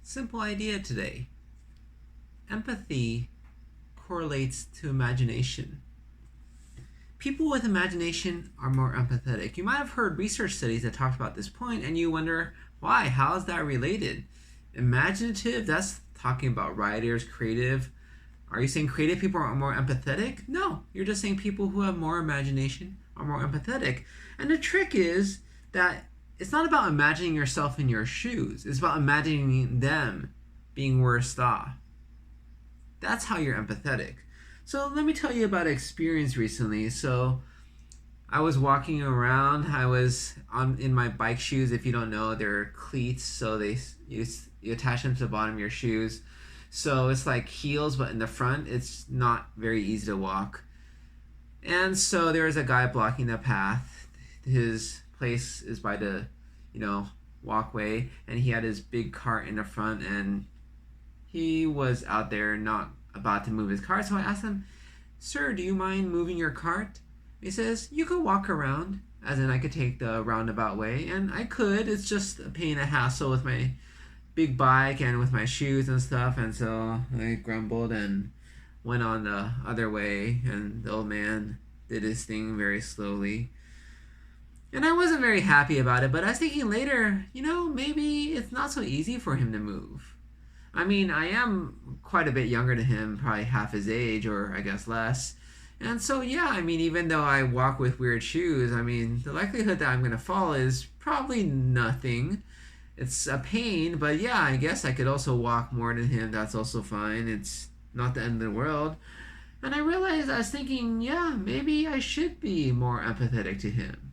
Simple idea today. Empathy correlates to imagination. People with imagination are more empathetic. You might have heard research studies that talked about this point, and you wonder why? How is that related? Imaginative, that's talking about writers, creative. Are you saying creative people are more empathetic? No, you're just saying people who have more imagination are more empathetic. And the trick is that it's not about imagining yourself in your shoes. It's about imagining them being worse off. That's how you're empathetic. So let me tell you about an experience recently. So I was walking around. I was in my bike shoes. If you don't know, they're cleats, so you attach them to the bottom of your shoes. So it's like heels, but in the front, it's not very easy to walk. And so there was a guy blocking the path. His place is by the, walkway, and he had his big cart in the front, and he was out there not about to move his cart. So I asked him, "Sir, do you mind moving your cart?" He says, "You could walk around," as in I could take the roundabout way, and I could. It's just a pain, a hassle with my big bike and with my shoes and stuff. And so I grumbled and went on the other way, and the old man did his thing very slowly. And I wasn't very happy about it, but I was thinking later, maybe it's not so easy for him to move. I mean, I am quite a bit younger than him, probably half his age, or I guess less. And so, even though I walk with weird shoes, the likelihood that I'm going to fall is probably nothing. It's a pain, but I guess I could also walk more than him. That's also fine. It's not the end of the world. And I realized, I was thinking, maybe I should be more empathetic to him.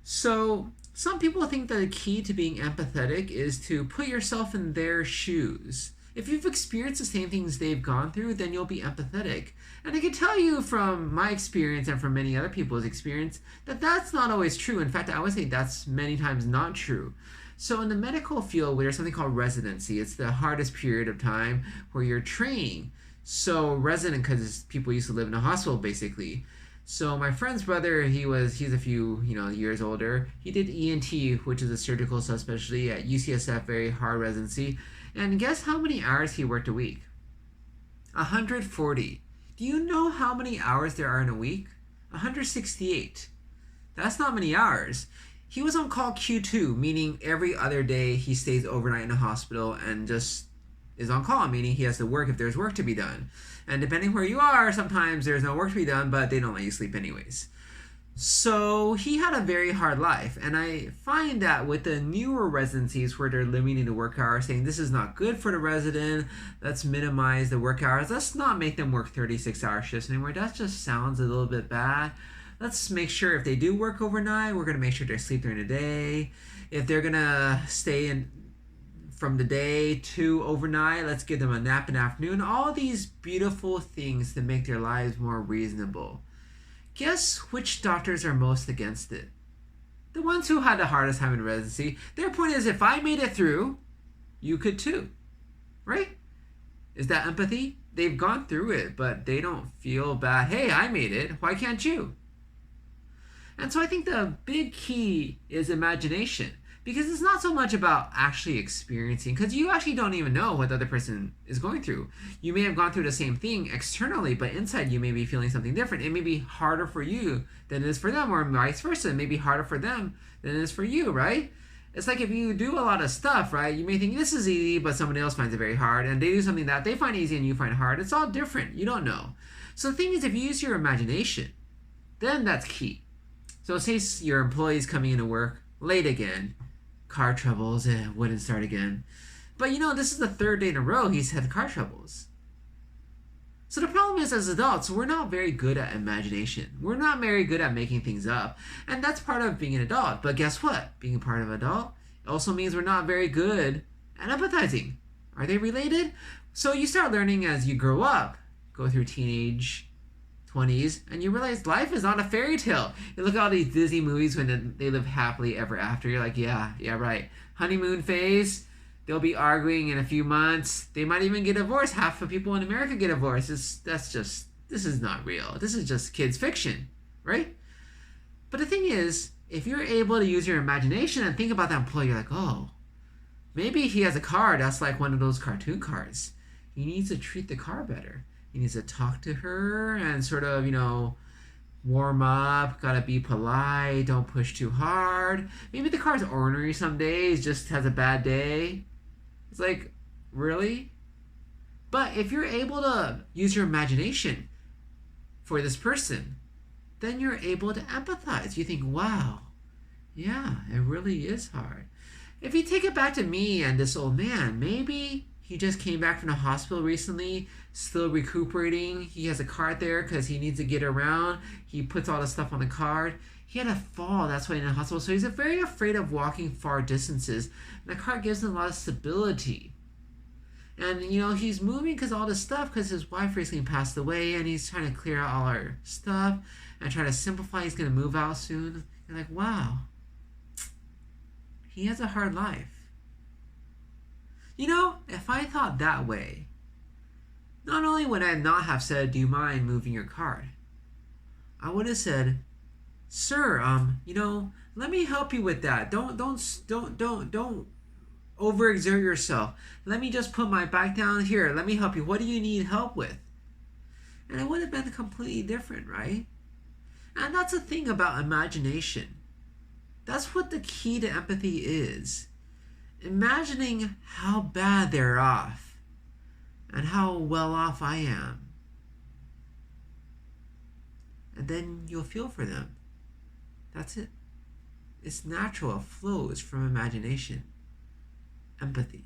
So some people think that the key to being empathetic is to put yourself in their shoes. If you've experienced the same things they've gone through, then you'll be empathetic. And I can tell you from my experience and from many other people's experience that that's not always true. In fact, I would say that's many times not true. So in the medical field, there's something called residency. It's the hardest period of time where you're training. So resident, because people used to live in a hospital, basically. So my friend's brother, he's a few years older. He did ENT, which is a surgical subspecialty at UCSF, very hard residency. And guess how many hours he worked a week? 140. Do you know how many hours there are in a week? 168. That's not many hours. He was on call Q2, meaning every other day he stays overnight in a hospital and just is on call, meaning he has to work if there's work to be done. And depending where you are, sometimes there's no work to be done, but they don't let you sleep anyways. So he had a very hard life. And I find that with the newer residencies where they're limiting the work hours, saying this is not good for the resident, let's minimize the work hours, let's not make them work 36-hour shifts anymore. That just sounds a little bit bad. Let's make sure if they do work overnight, we're going to make sure they sleep during the day. If they're going to stay in from the day to overnight, let's give them a nap in the afternoon. All these beautiful things to make their lives more reasonable. Guess which doctors are most against it? The ones who had the hardest time in residency. Their point is, if I made it through, you could too. Right? Is that empathy? They've gone through it, but they don't feel bad. Hey, I made it. Why can't you? And so I think the big key is imagination. Because it's not so much about actually experiencing, because you actually don't even know what the other person is going through. You may have gone through the same thing externally, but inside you may be feeling something different. It may be harder for you than it is for them, or vice versa. It may be harder for them than it is for you, right? It's like if you do a lot of stuff, right? You may think this is easy, but somebody else finds it very hard, and they do something that they find easy and you find hard. It's all different. You don't know. So the thing is, if you use your imagination, then that's key. So say your employee's coming into work late again, car troubles, wouldn't start again. But this is the third day in a row he's had car troubles. So the problem is, as adults, we're not very good at imagination. We're not very good at making things up. And that's part of being an adult. But guess what? Being a part of an adult also means we're not very good at empathizing. Are they related? So you start learning as you grow up, go through teenage, 20s, and you realize life is not a fairy tale. You look at all these Disney movies when they live happily ever after. You're like, yeah, right. Honeymoon phase, they'll be arguing in a few months. They might even get divorced. Half of people in America get divorced. This is not real. This is just kids' fiction, right? But the thing is, if you're able to use your imagination and think about that employee, you're like, oh, Maybe he has a car that's like one of those cartoon cars. He needs to treat the car better. He needs to talk to her and sort of, warm up, gotta be polite, don't push too hard. Maybe the car's ornery some days, just has a bad day. It's like, really? But if you're able to use your imagination for this person, then you're able to empathize. You think, wow, yeah, it really is hard. If you take it back to me and this old man, maybe he just came back from the hospital recently, still recuperating. He has a cart there because he needs to get around. He puts all the stuff on the cart. He had a fall, that's why he's in the hospital. So he's very afraid of walking far distances. And the cart gives him a lot of stability. And, he's moving because all this stuff, because his wife recently passed away, and he's trying to clear out all our stuff and trying to simplify. He's going to move out soon. You're like, wow, he has a hard life. If I thought that way, not only would I not have said, do you mind moving your cart? I would have said, sir, let me help you with that. Don't overexert yourself. Let me just put my bike down here. Let me help you. What do you need help with? And it would have been completely different, right? And that's the thing about imagination. That's what the key to empathy is. Imagining how bad they're off and how well off I am. And then you'll feel for them. That's it. It's natural. It flows from imagination. Empathy.